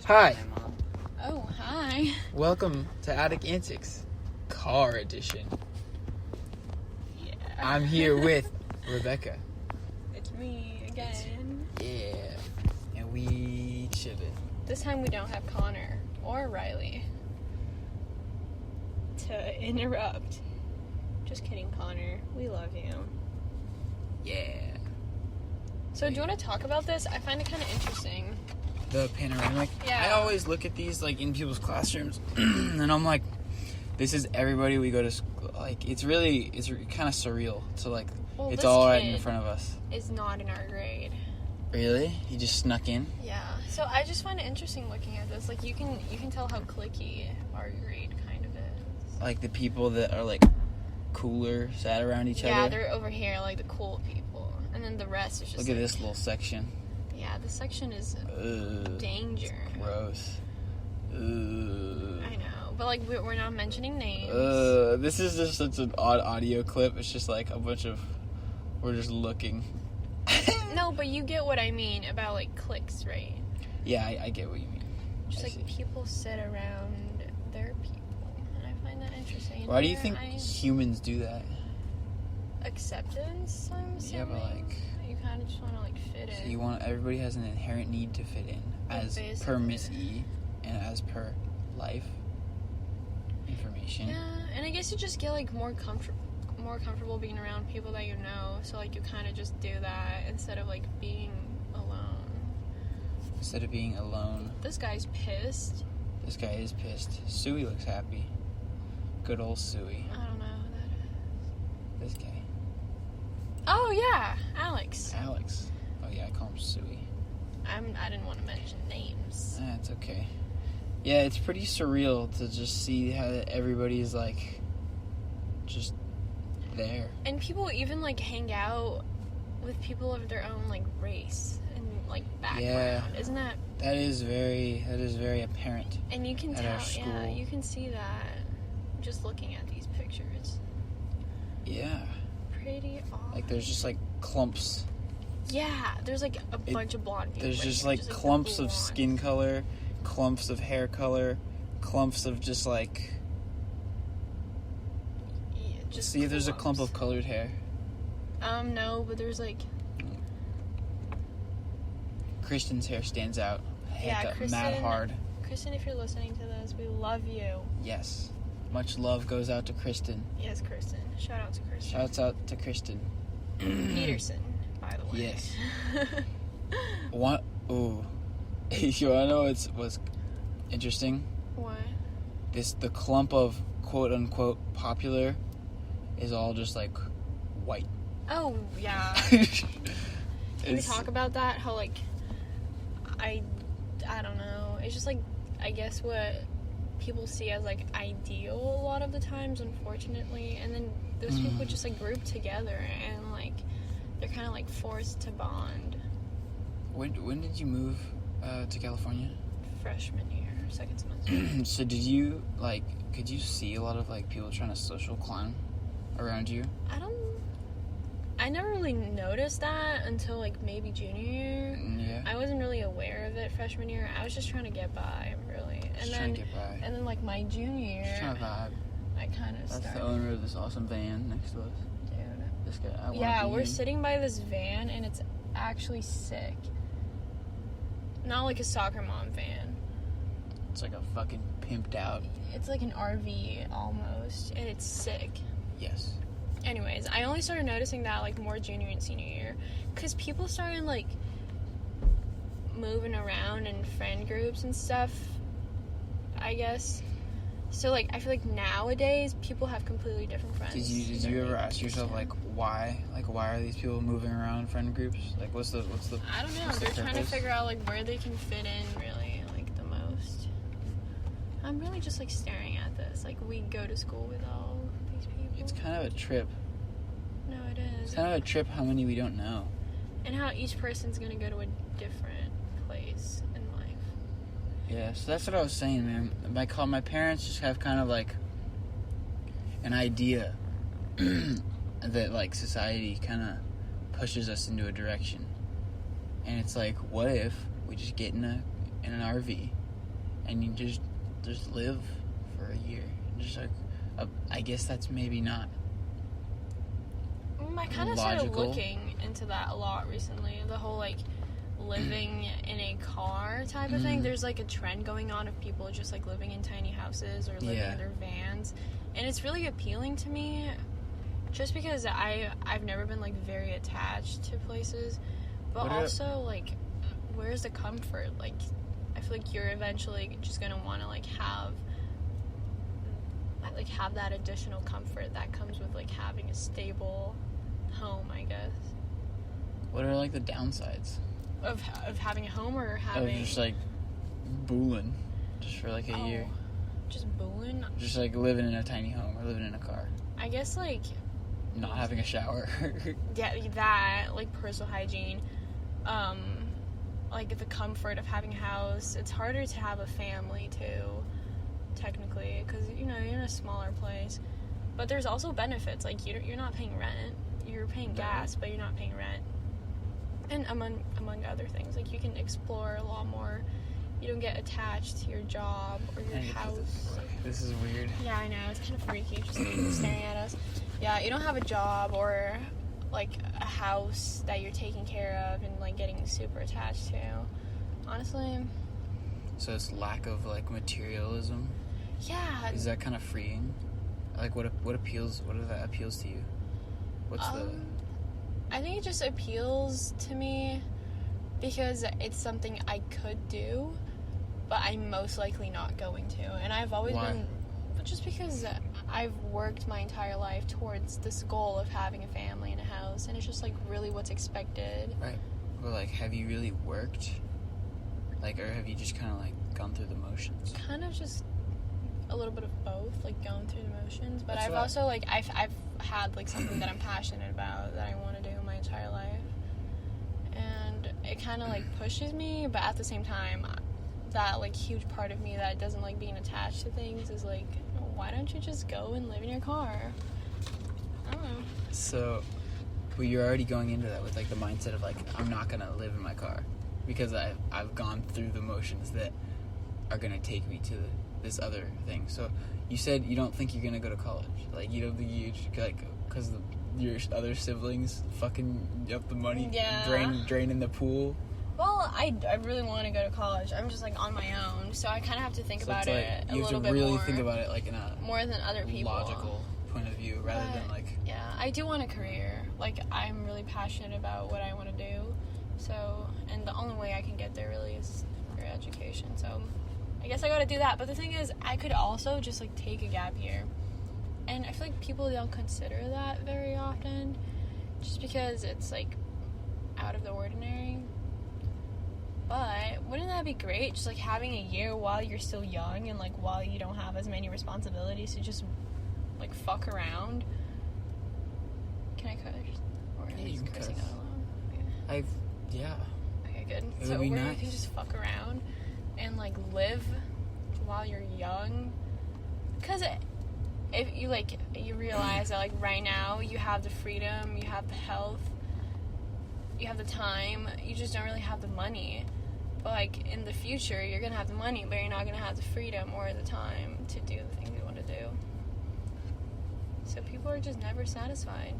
Hi. Oh, hi. Welcome to ANTICS, Car Edition. Yeah. I'm here with Rebecca. It's me again. Yeah. And we chillin'. This time we don't have Connor or Riley to interrupt. Just kidding, Connor. We love you. Yeah. So do you want to talk about this? I find it kind of interesting. The Panoramic? Yeah. I always look at these, like, in people's classrooms, and I'm like, this is everybody we go to school. Like, it's kind of surreal. So, like, Well, it's this all right kid in front of us. is not in our grade. Really? He just snuck in? Yeah. So I just find it interesting looking at this. Like, you can tell how cliquey our grade kind of is. Like, the people that are, like, cooler sat around each other? Yeah, they're over here, like, the cool people. And then the rest is just Look at this little section. Yeah, this section is danger. Gross. I know, but like we're not mentioning names. This is just such an odd audio clip. It's just like a bunch of we're just looking. No, but you get what I mean about like cliques, right? Yeah, I get what you mean. Just like people sit around their people, and I find that interesting. Why do you think humans do that? Acceptance, I'm assuming. Yeah, but like you kind of just want to like fit in. So everybody has an inherent need to fit in, as per Miss E, and as per life information. Yeah, and I guess you just get like more comfortable being around people that you know. So like you kind of just do that instead of like being alone. Instead of being alone. This guy's pissed. This guy is pissed. Suey looks happy. Good old Suey. I don't know who that is. This guy. Oh yeah, Alex. Alex. Oh yeah, I call him Suey. I didn't want to mention names. That's okay. Yeah, it's pretty surreal to just see how everybody's like just there. And people even like hang out with people of their own like race and like background. Yeah. Isn't that? That is very apparent. And you can tell. Our school. Yeah, you can see that just looking at these pictures. Yeah. Pretty odd. Like there's just like clumps. Yeah, there's like a bunch of blonde people. There's right just here, like clumps of skin color, clumps of hair color, clumps of just like. Yeah, just see if there's a clump clumps. of colored hair. No, but there's like. Kristen's hair stands out. Yeah, Kristen. Mad hard. Kristen, if you're listening to this, we love you. Yes. Much love goes out to Kristen. Yes, Kristen. Shout out to Kristen. Shouts out to Kristen. Peterson, by the way. Yes. What? Ooh. You wanna know what's interesting? What? The clump of quote unquote popular is all just like white. Oh, yeah. Can we talk about that? How, like, I don't know. It's just, like, I guess what people see as, like, ideal a lot of the times, unfortunately. And then those people just, like, group together and, like, they're kind of, like, forced to bond. When did you move to California? Freshman year, second semester. So could you see a lot of, like, people trying to social climb around you? I never really noticed that until, like, maybe junior year. Yeah. I wasn't really aware of it freshman year. I was just trying to get by, really. Trying to get by. And then, like, my junior year, Just trying to vibe. I kind of started. That's the owner of this awesome van next to us. Dude. This guy. Yeah, we're sitting by this van, and it's actually sick. Not like a soccer mom van. It's like a fucking pimped out. It's like an RV, almost, and it's sick. Yes. Anyways, I only started noticing that, like, more junior and senior year. Because people started, like, moving around in friend groups and stuff, I guess. So, like, I feel like nowadays, people have completely different friends. Did you ever ask yourself, like, why? Like, why are these people moving around in friend groups? Like, what's the I don't know. They're trying to figure out, like, where they can fit in, really, like, the most. I'm really just, like, staring at this. Like, we go to school with all these people. It's kind of a trip. No, it is. It's kind of a trip how many we don't know. And how each person's going to go to a different place in life. Yeah, so that's what I was saying, man. My parents just have kind of like an idea that like society kind of pushes us into a direction. And it's like, what if we just get in an RV and you just live for a year. Just like, I guess that's maybe not I kind of started looking into that a lot recently. The whole, like, living in a car type of thing. There's, like, a trend going on of people just, like, living in tiny houses or living in their vans. And it's really appealing to me just because I've never been, like, very attached to places. But also, like, where's the comfort? Like, I feel like you're eventually just going to want to, like, have that additional comfort that comes with, like, having a stable home, I guess. What are, like, the downsides? Of having a home or having... Of just, like, booling just for, like, a year. Just booling? Just, like, living in a tiny home or living in a car. I guess, like... Not having a shower. Yeah, that, like, personal hygiene. Like, the comfort of having a house. It's harder to have a family, too, technically, because, you know, you're in a smaller place. But there's also benefits. Like, you're not paying rent. You're paying gas, but you're not paying rent. And among other things. Like, you can explore a lot more. You don't get attached to your job or your house. This is weird. Yeah, I know. It's kind of freaky just staring at us. Yeah, you don't have a job or, like, a house that you're taking care of and, like, getting super attached to. Honestly. So it's lack of, like, materialism? Yeah. Is that kind of freeing? Like, what appeals to you? What's I think it just appeals to me because it's something I could do, but I'm most likely not going to. And I've always been... Just because I've worked my entire life towards this goal of having a family and a house, and it's just, like, really what's expected. Right. Well, like, have you really worked? Like, or have you just kind of, like, gone through the motions? Kind of just a little bit of both, like, going through the motions. But I've also, like, I've had, like, something that I'm passionate about that I want to do my entire life. And it kind of, like, pushes me, but at the same time, that, like, huge part of me that doesn't like being attached to things is, like, why don't you just go and live in your car? I don't know. So, well, you're already going into that with, like, the mindset of, like, I'm not gonna live in my car because I've gone through the motions that are gonna take me to this other thing. So, you said you don't think you're gonna go to college. Like, you don't think you, like, because your other siblings fucking up the money, draining the pool. Well, I really want to go to college. I'm just, like, on my own, so I kind of have to think about it a little bit more. You have to really think about it, like, in a more than other people logical point of view, rather than, like... Yeah, I do want a career. Like, I'm really passionate about what I want to do, so... And the only way I can get there, really, is through education, so... I guess I gotta do that, but the thing is, I could also just, like, take a gap year. And I feel like people don't consider that very often, just because it's, like, out of the ordinary. But wouldn't that be great? Just, like, having a year while you're still young and, like, while you don't have as many responsibilities to just, like, fuck around. Can I curse? Or yeah, you can cursing curse. out loud? Yeah. Okay, good. It So would be where nice. you can just fuck around and, like, live while you're young. Because if you, like, you realize that, like, right now you have the freedom, you have the health, you have the time, you just don't really have the money. But, like, in the future, you're gonna have the money, but you're not gonna have the freedom or the time to do the things you want to do. So people are just never satisfied.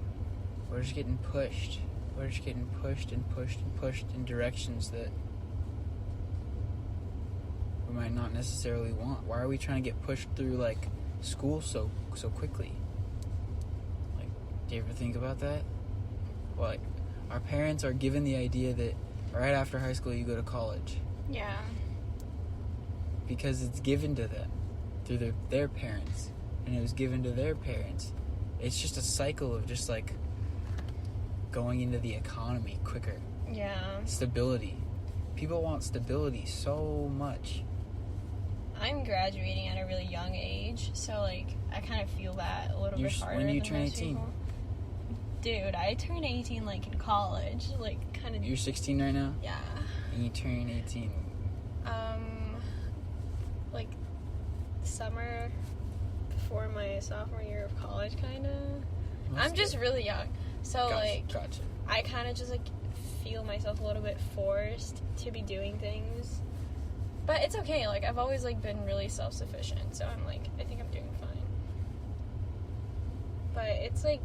We're just getting pushed. We're just getting pushed and pushed and pushed in directions that we might not necessarily want. Why are we trying to get pushed through, like, school so quickly? Like, do you ever think about that? Well, like, our parents are given the idea that right after high school you go to college. Yeah. Because it's given to them through their parents. And it was given to their parents. It's just a cycle of just, like, going into the economy quicker. Yeah. Stability. People want stability so much. I'm graduating at a really young age, so, like, I kind of feel that a little bit harder. When do you than turn most 18? people. Dude, I turned 18, like, in college. Like, kind of... You're 16 right now? Yeah. And you turn 18. Like, summer before my sophomore year of college, kind of. I'm just really young. So, Gotcha. I kind of just, like, feel myself a little bit forced to be doing things. But it's okay. Like, I've always, like, been really self-sufficient. So I'm, like, I think I'm doing fine. But it's, like,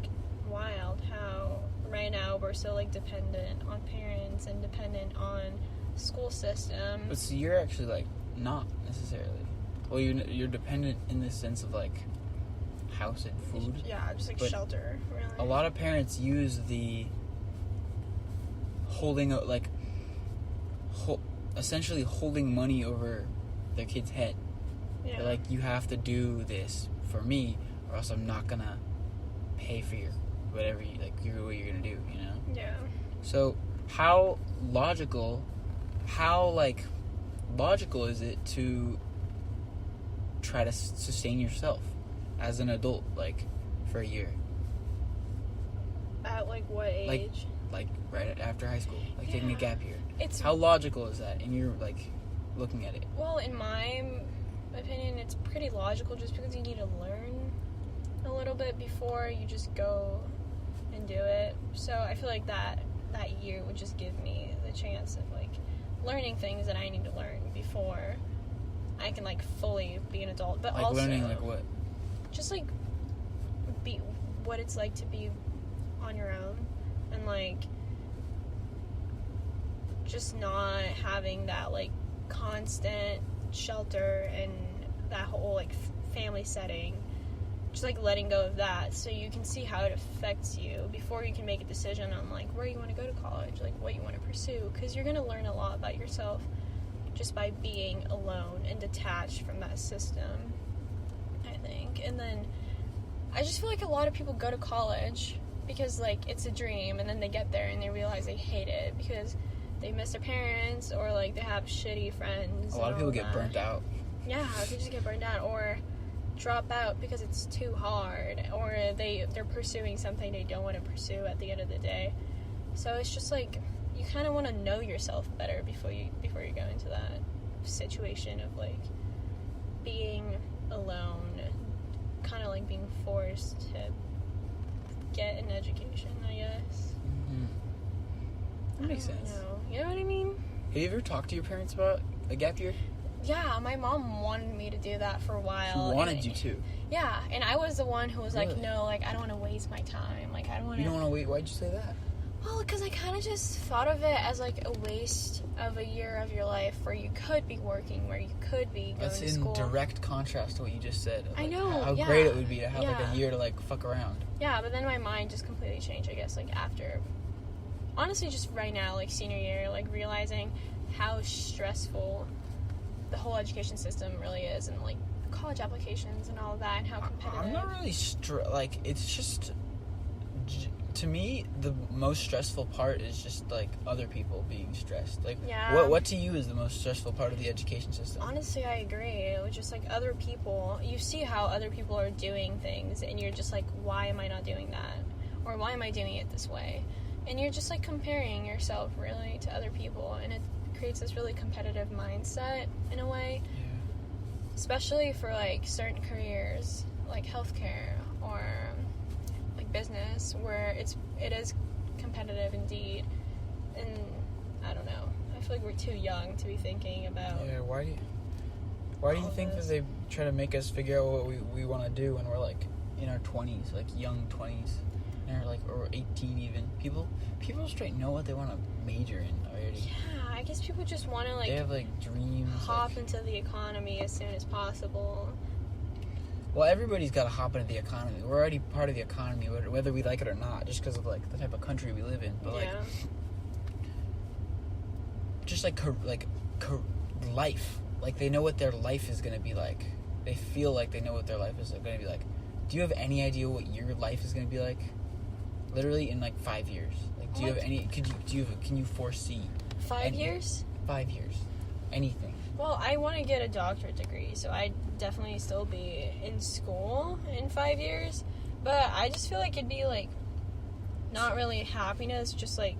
wild how right now we're so, like, dependent on parents and dependent on school system. But so you're actually, like, not necessarily. Well, you're dependent in the sense of, like, house and food. Yeah, just, like, shelter, really. A lot of parents use the holding, like, essentially holding money over their kid's head. Yeah. They're like, you have to do this for me, or else I'm not gonna pay for your whatever what you're gonna do, you know? Yeah. So how logical is it to try to sustain yourself as an adult, like, for a year? At, like, what age? Like right after high school, like taking a gap year. How logical is that? And you're, like, looking at it. Well, in my opinion, it's pretty logical just because you need to learn a little bit before you just go and do it. So I feel like that year would just give me the chance of, like, learning things that I need to learn before I can, like, fully be an adult. But like also learning, like, what? Just, like, be what it's like to be on your own and, like, just not having that, like, constant shelter and that whole, like, family setting. Just, like, letting go of that so you can see how it affects you before you can make a decision on, like, where you want to go to college, like, what you want to pursue, because you're going to learn a lot about yourself just by being alone and detached from that system, I think. And then I just feel like a lot of people go to college because, like, it's a dream, and then they get there and they realize they hate it because they miss their parents, or, like, they have shitty friends. A lot of people get burnt out. Yeah, they just get burned out, or drop out because it's too hard, or they're pursuing something they don't want to pursue at the end of the day. So it's just, like, you kind of want to know yourself better before you go into that situation of, like, being alone, kind of like being forced to get an education, I guess. Mm-hmm. That makes sense. You know what I mean? Have you ever talked to your parents about a gap year? Yeah, my mom wanted me to do that for a while. She wanted you to? Yeah, and I was the one who was like, no, like, I don't want to waste my time. Like, I don't want to... You don't want to wait? Why'd you say that? Well, because I kind of just thought of it as, like, a waste of a year of your life where you could be working, where you could be going to school. That's in direct contrast to what you just said. I know, How great it would be to have, like, a year to, like, fuck around. Yeah, but then my mind just completely changed, I guess, like, after... Honestly, just right now, like, senior year, like, realizing how stressful the whole education system really is, and, like, college applications and all of that, and how competitive. I'm not really it's just, to me, the most stressful part is just, like, other people being stressed. Like, what to you is the most stressful part of the education system? Honestly, I agree. It was just, like, other people. You see how other people are doing things, and you're just like, why am I not doing that? Or why am I doing it this way? And you're just, like, comparing yourself, really, to other people, and it creates this really competitive mindset, in a way. Yeah. Especially for, like, certain careers, like healthcare, or, like, business, where it is competitive indeed. And, I don't know. I feel like we're too young to be thinking about... Yeah, why do you think that they try to make us figure out what we want to do when we're, like, in our 20s, like, young 20s? Or 18 even. People straight know what they want to major in already. Yeah, I guess people just want to, like... They have, like, dreams. Hop into the economy as soon as possible. Well, everybody's got to hop into the economy. We're already part of the economy, whether we like it or not, just because of, like, the type of country we live in. But, like... Just, like life. Like, they know what their life is going to be like. They feel like they know what their life is going to be like. Do you have any idea what your life is going to be like? Literally in, like, 5 years. Like, do you have any... Can you foresee... 5 years? 5 years. Anything. Well, I want to get a doctorate degree, so I'd definitely still be in school in 5 years. But I just feel like it'd be, like, not really happiness, just, like,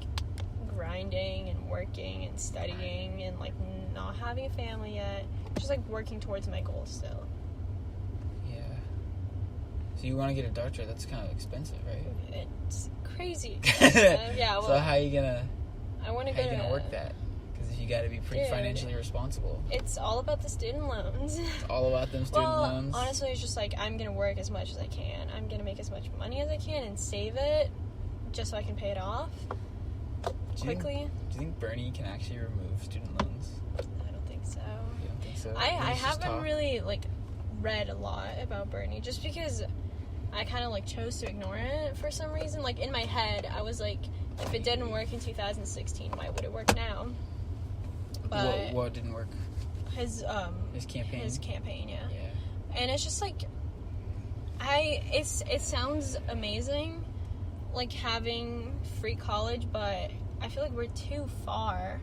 grinding and working and studying and, like, not having a family yet. Just, like, working towards my goals still. So you want to get a doctorate? That's kind of expensive, right? It's crazy expensive. Yeah. Well, so how are you gonna? I want to go. How are you gonna work that? Because if you got to be pretty financially responsible. It's all about the student loans. It's all about them student loans. Honestly, it's just like, I'm going to work as much as I can. I'm going to make as much money as I can and save it just so I can pay it off quickly. Do you think Bernie can actually remove student loans? I don't think so. You don't think so? I haven't really, like, read a lot about Bernie just because I kind of, like, chose to ignore it for some reason. Like, in my head, I was like, if it didn't work in 2016, why would it work now? But what didn't work? His campaign. His campaign, yeah. And it's just like, it sounds amazing, like having free college, but I feel like we're too far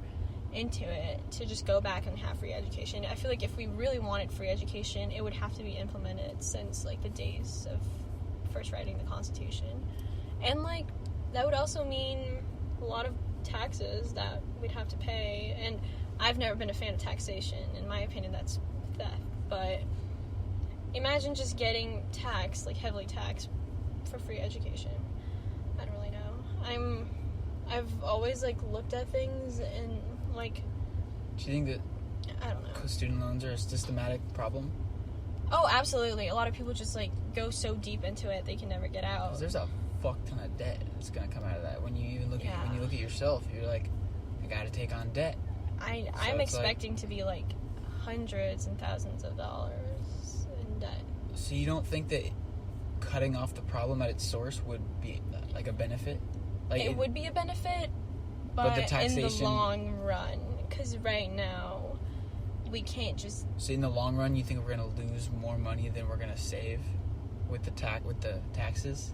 into it to just go back and have free education. I feel like if we really wanted free education, it would have to be implemented since, like, the days of first writing the Constitution. And, like, that would also mean a lot of taxes that we'd have to pay. And I've never been a fan of taxation. In my opinion, that's theft. But imagine just getting taxed, like heavily taxed, for free education. I don't really know. I've always, like, looked at things and, like... Do you think that... I don't know. Student loans are a systematic problem? Oh, absolutely. A lot of people just, like, go so deep into it they can never get out. 'Cause there's a fuck ton of debt that's gonna come out of that. When you even look at yourself, you're like, I gotta take on debt. I'm expecting to be, like, hundreds and thousands of dollars in debt. So you don't think that cutting off the problem at its source would be, like, a benefit? Like, it would be a benefit, but the taxation, in the long run, because right now we can't just... So in the long run, you think we're going to lose more money than we're going to save with the taxes?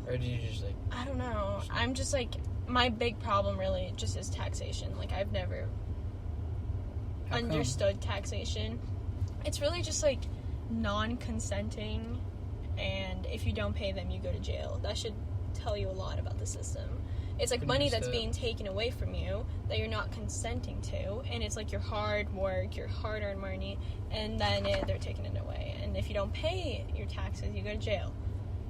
Or do you just, like... I don't know. I'm just, like... My big problem really just is taxation. Like, I've never understood taxation. It's really just, like, non-consenting, and if you don't pay them, you go to jail. That should tell you a lot about the system. It's like money that's being taken away from you that you're not consenting to, and it's like your hard work, your hard-earned money, and then they're taking it away. And if you don't pay your taxes, you go to jail.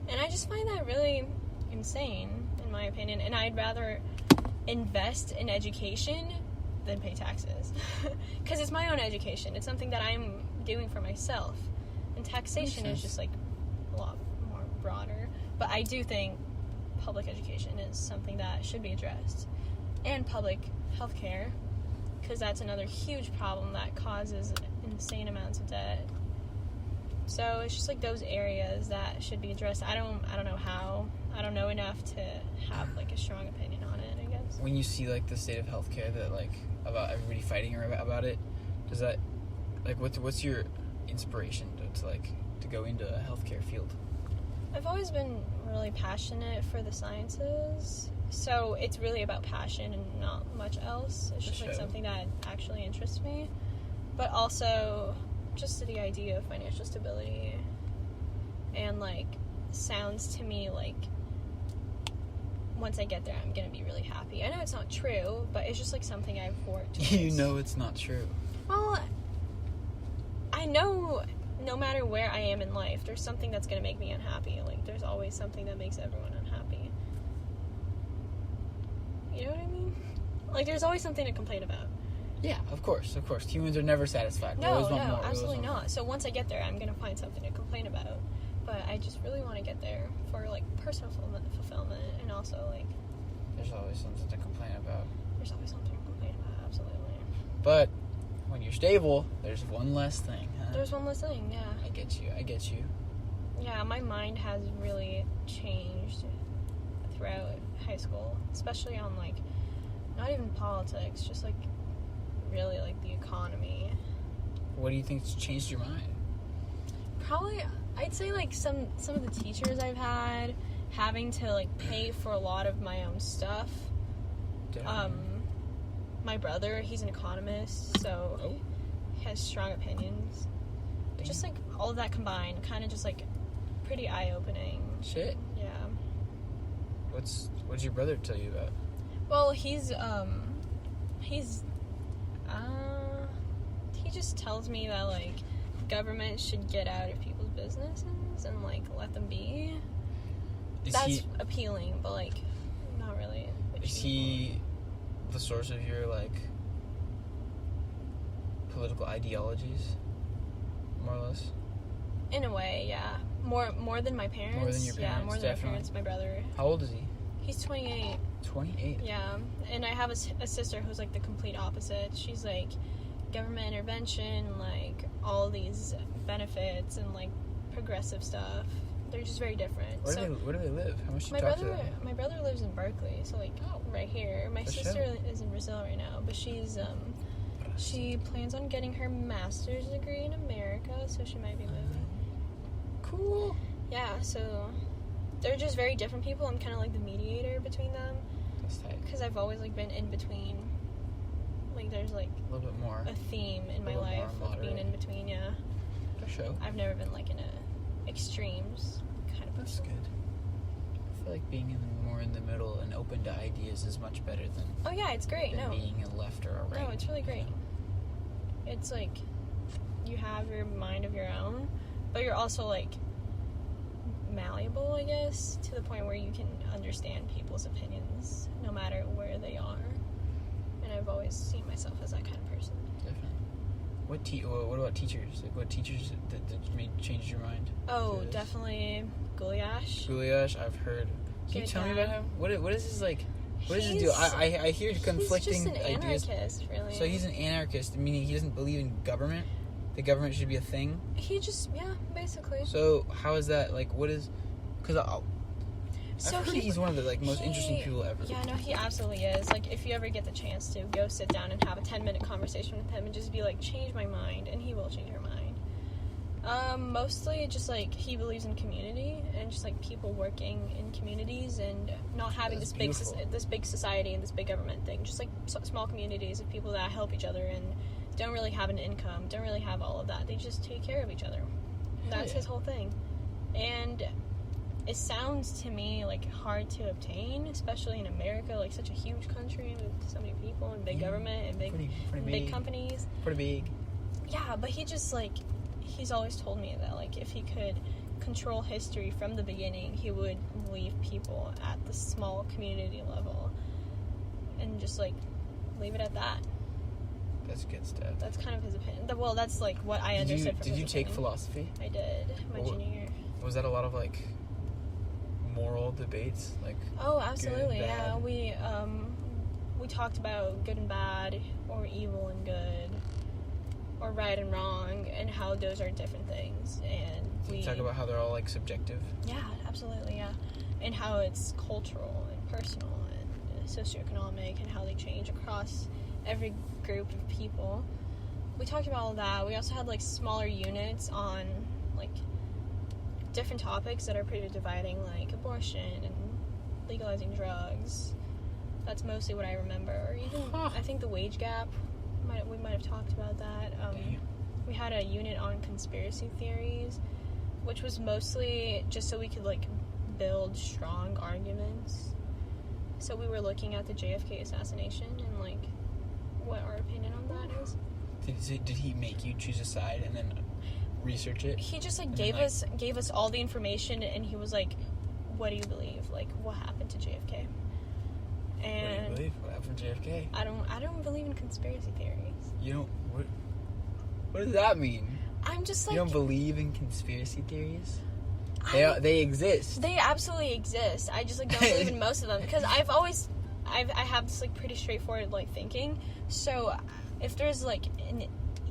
And I just find that really insane, in my opinion, and I'd rather invest in education than pay taxes. Because it's my own education. It's something that I'm doing for myself. And taxation is just, like, a lot more broader. But I do think public education is something that should be addressed. And public health care, because that's another huge problem that causes insane amounts of debt. So it's just, like, those areas that should be addressed. I don't know how. I don't know enough to have, like, a strong opinion on it, I guess. When you see, like, the state of healthcare that, like, about everybody fighting about it, does that, like, what's your inspiration to go into a healthcare field? I've always been really passionate for the sciences, so it's really about passion and not much else. It's just, like, something that actually interests me. But also, just the idea of financial stability and, like, sounds to me like once I get there, I'm gonna be really happy. I know it's not true, but it's just, like, something I've worked towards. You know it's not true. Well, I know no matter where I am in life, there's something that's gonna make me unhappy. Like, there's always something that makes everyone unhappy. You know what I mean? Like, there's always something to complain about. Yeah, of course. Humans are never satisfied. No, absolutely not. So once I get there, I'm gonna find something to complain about. But I just really want to get there for, like, personal fulfillment, and also, like... There's always something to complain about. There's always something to complain about, absolutely. But when you're stable, there's one less thing, huh? There's one less thing, yeah. I get you. Yeah, my mind has really changed throughout high school, especially on, like, not even politics, just, like, really, like, the economy. What do you think's changed your mind? Probably... I'd say, like, some of the teachers I've had, having to, like, pay for a lot of my own stuff. My brother, he's an economist, so he has strong opinions. Damn. Just, like, all of that combined, kind of just, like, pretty eye-opening. Shit. Yeah. What'd your brother tell you about? Well, he just tells me that, like, government should get out of people's businesses and, like, let them be. That's appealing, but, like, not really. Is he the source of your, like, political ideologies, more or less. In a way, yeah. More than my parents. More than your parents, yeah, more than definitely. my parents. My brother. How old is he? He's 28. 28. Yeah, and I have a sister who's like the complete opposite. She's like government intervention, like all these benefits and like progressive stuff. They're just very different. Where do they live? How much do you talk to them? My brother lives in Berkeley, so like right here. My sister is in Brazil right now, but she plans on getting her master's degree in America, so she might be moving. Cool. Yeah, so they're just very different people. I'm kind of like the mediator between them. That's tight. Because I've always like been in between. Like there's like a little bit more a theme in my life of being in between. Yeah. For sure. I've never been like in a extremes kind of person. That's good. I feel like being more in the middle and open to ideas is much better than. Oh yeah, it's great. Than being a left or a right. No, it's really great. It's like you have your mind of your own, but you're also like malleable, I guess, to the point where you can understand people's opinions no matter where they are. And I've always seen myself as that kind of person. Definitely. What about teachers? Like, what teachers that made change your mind? Oh, definitely Goulash. Goulash, I've heard. Can you tell me about him? What is his like? What does he do? I hear conflicting ideas. He's just an anarchist, really. So he's an anarchist, meaning he doesn't believe in government. The government should be a thing. He just, basically. So how is that like? What is? Because I've heard he's one of the like most interesting people ever. Yeah, no, he absolutely is. Like, if you ever get the chance to go sit down and have a 10-minute conversation with him and just be like, change my mind, and he will change your mind. Mostly just like he believes in community and just like people working in communities and not having this big society and this big government thing. Just like small communities of people that help each other and don't really have an income, don't really have all of that. They just take care of each other. That's his whole thing. And it sounds to me like hard to obtain, especially in America, like such a huge country with so many people and big government and big companies. Pretty big. Yeah, but he just like, he's always told me that like if he could control history from the beginning, he would leave people at the small community level and just like leave it at that. That's good stuff. That's kind of his opinion. Well, that's like what I understood from his opinion. Did you take philosophy? I did, my junior year. Was that a lot of like moral debates? Like, oh, absolutely, yeah. We talked about good and bad, or evil and good, or right and wrong, and how those are different things. And we talk about how they're all like subjective. Yeah, absolutely, yeah. And how it's cultural and personal and socioeconomic, and how they change across every group of people. We talked about all that. We also had like smaller units on like different topics that are pretty dividing, like abortion and legalizing drugs. That's mostly what I remember. Or even I think the wage gap. We might have talked about that. We had a unit on conspiracy theories, which was mostly just so we could like build strong arguments. So we were looking at the JFK assassination and like what our opinion on that is. Did he make you choose a side and then research it? He just like gave us all the information, and he was like, "What do you believe? Like, what happened to JFK?" And what do you believe? What happened to JFK? I don't believe in conspiracy theories. You don't. What does that mean? I'm just like, you don't believe in conspiracy theories? They exist. They absolutely exist. I just like don't believe in most of them because I have this like pretty straightforward like thinking. So if there's like an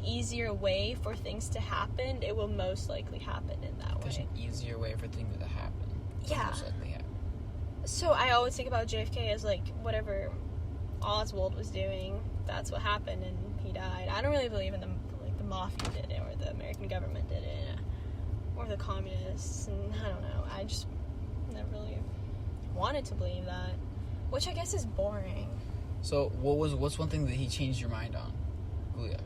easier way for things to happen, it will most likely happen in that way. There's an easier way for things to happen. Yeah. Most likely happen. So I always think about JFK as like whatever Oswald was doing, that's what happened, and he died. I don't really believe in the mafia did it, or the American government did it, or the communists, and I don't know. I just never really wanted to believe that, which I guess is boring. So what's one thing that he changed your mind on, Goulash?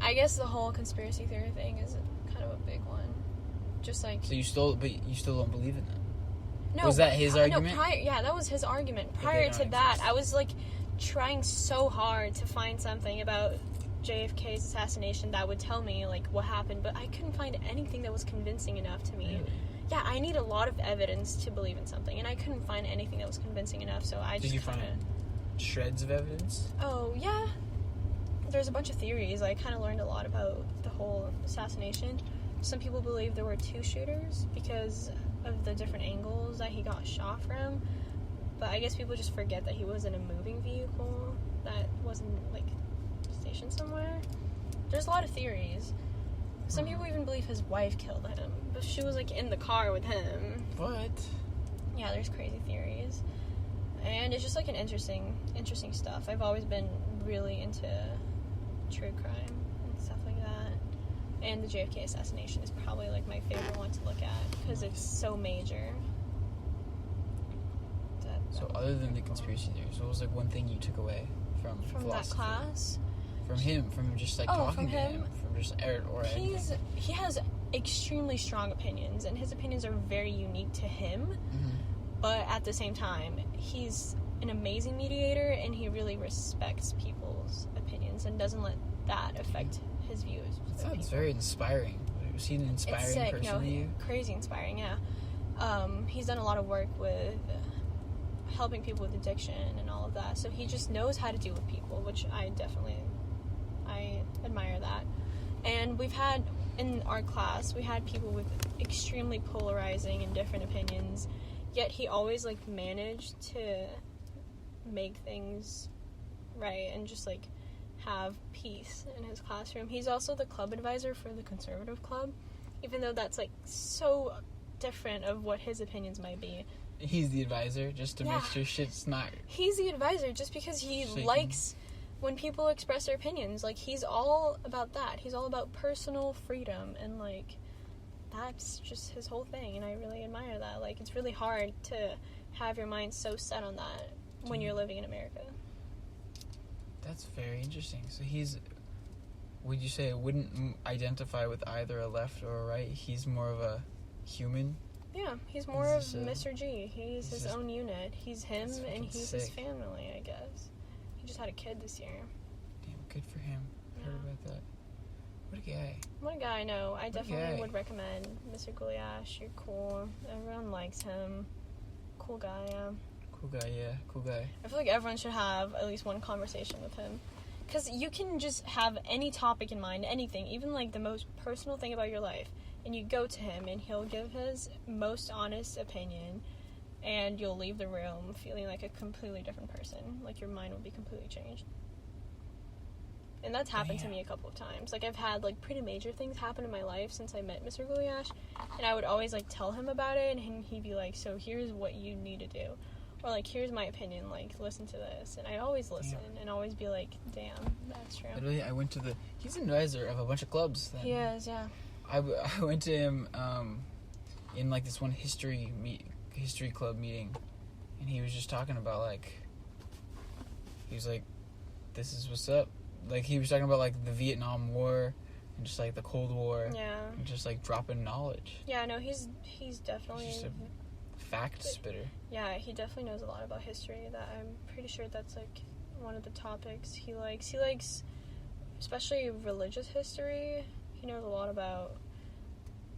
I guess the whole conspiracy theory thing is kind of a big one. Just like so you still don't believe in that? No. Was that his argument? Yeah, that was his argument. Prior to that, I was like trying so hard to find something about JFK's assassination that would tell me like what happened, but I couldn't find anything that was convincing enough to me. Really? Yeah, I need a lot of evidence to believe in something, and I couldn't find anything that was convincing enough, so I just Did you find shreds of evidence? Oh, yeah. there's a bunch of theories. I kind of learned a lot about the whole assassination. Some people believe there were 2 shooters because of the different angles that he got shot from. But I guess people just forget that he was in a moving vehicle that wasn't, like, stationed somewhere. There's a lot of theories. Some people even believe his wife killed him, but she was, like, in the car with him. What? Yeah, there's crazy theories. And it's just, like, an interesting stuff. I've always been really into true crime and stuff like that. And the JFK assassination is probably, like, my favorite one to look at because it's so major. So other than the conspiracy theories, what was, like, one thing you took away from that class? From him, from just, like, talking to him, from just or he has extremely strong opinions, and his opinions are very unique to him. Mm-hmm. But at the same time, he's an amazing mediator, and he really respects people's opinions and doesn't let that affect his views. It's very inspiring. Was he an inspiring person to you? Crazy inspiring, yeah. He's done a lot of work with helping people with addiction and all of that, so he just knows how to deal with people, which I admire that. And we've had, in our class, we had people with extremely polarizing and different opinions, yet he always, like, managed to make things right and just, like, have peace in his classroom. He's also the club advisor for the conservative club, even though that's, like, so different of what his opinions might be. He's the advisor just to make sure shit's not... He's the advisor just because he likes when people express their opinions. Like, he's all about that. He's all about personal freedom, and, like, that's just his whole thing, and I really admire that. Like, it's really hard to have your mind so set on that when you're living in America. That's very interesting. So would you say, wouldn't identify with either a left or a right? He's more of a human? Yeah, he's more of Mr. G. He's his own unit. He's him, and he's his family, I guess. He just had a kid this year. Damn, good for him. I heard about that. What a guy. What a guy, I know. I definitely would recommend Mr. Gouliash. You're cool. Everyone likes him. Cool guy, yeah. Cool guy. I feel like everyone should have at least one conversation with him. Because you can just have any topic in mind, anything, even, like, the most personal thing about your life. And you go to him, and he'll give his most honest opinion, and you'll leave the room feeling like a completely different person. Like, your mind will be completely changed. And that's happened to me a couple of times. Like, I've had, like, pretty major things happen in my life since I met Mr. Gouliash, and I would always, like, tell him about it, and he'd be like, so here's what you need to do. Or, like, here's my opinion, like, listen to this. And I always listen and always be like, damn, that's true. Literally, I went to he's an advisor of a bunch of clubs. Then. He is, yeah. I went to him in, like, this one history club meeting, and he was just talking about, like, he was like, this is what's up. Like, he was talking about, like, the Vietnam War and just, like, the Cold War. Yeah. And just, like, dropping knowledge. Yeah, no, he's definitely... He's just a fact spitter. Yeah, he definitely knows a lot about history. That I'm pretty sure that's, like, one of the topics he likes. He likes, especially religious history. He knows a lot about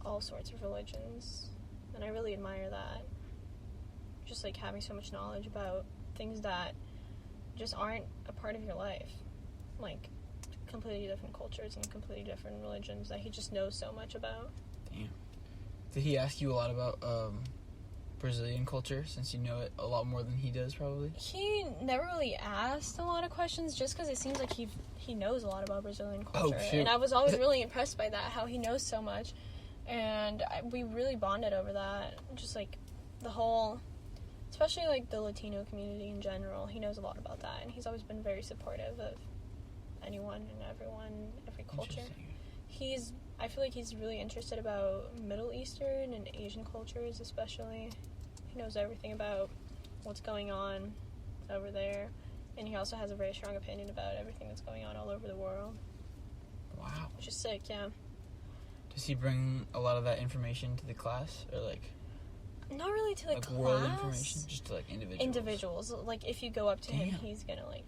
all sorts of religions, and I really admire that. Just, like, having so much knowledge about things that just aren't a part of your life. Like, completely different cultures and completely different religions that he just knows so much about. Damn. Did he ask you a lot about Brazilian culture, since you know it a lot more than he does, probably? He never really asked a lot of questions, just because it seems like he knows a lot about Brazilian culture. Oh, shoot. And I was always really impressed by that, how he knows so much. And we really bonded over that. Just, like, the whole... Especially, like, the Latino community in general. He knows a lot about that. And he's always been very supportive of anyone and everyone, every culture. I feel like he's really interested about Middle Eastern and Asian cultures, especially. He knows everything about what's going on over there. And he also has a very strong opinion about everything that's going on all over the world. Wow. Which is sick, yeah. Does he bring a lot of that information to the class? Or, like... Not really to the class. World information? Just to, like, individuals. Like, if you go up to him, he's gonna, like,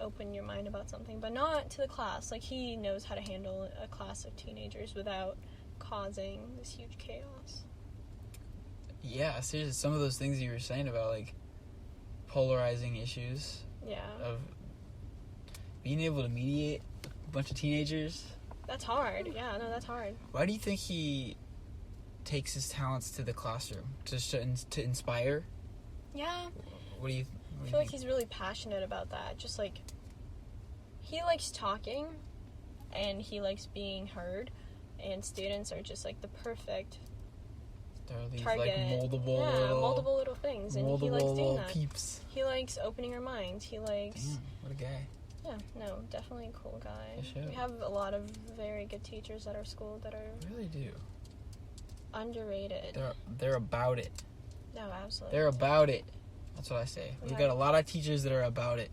open your mind about something. But not to the class. Like, he knows how to handle a class of teenagers without causing this huge chaos. Yeah, seriously, some of those things you were saying about, like, polarizing issues. Yeah. Of being able to mediate a bunch of teenagers. That's hard. Yeah, no, that's hard. Why do you think he takes his talents to the classroom? To inspire? Yeah. What do you I feel like he's really passionate about that. Just like, he likes talking and he likes being heard, and students are just like the perfect target. Like multiple little things, and he likes doing that. Peeps. He likes opening our minds. He likes. Damn, what a guy. Yeah, no, definitely a cool guy. Sure. We have a lot of very good teachers at our school that are We really do. underrated. They're about it. No, absolutely. They're about it. That's what I say. We've got a lot of teachers that are about it.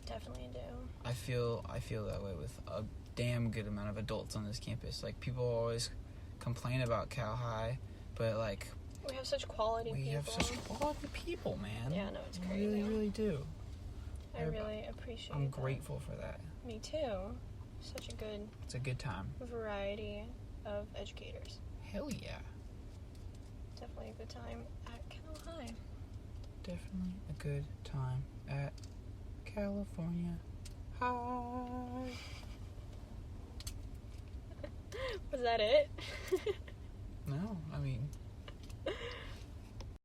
Definitely do. I feel that way with a damn good amount of adults on this campus. Like, people always complain about Cal High, but like, we have such quality people. We have such quality people, man. Yeah, no, it's crazy. We really do. I really appreciate I'm that. grateful for that. Me too. It's a good time. Variety of educators. Hell yeah. Definitely a good time at Cal High. Definitely a good time at California High. Was that it? No, I mean,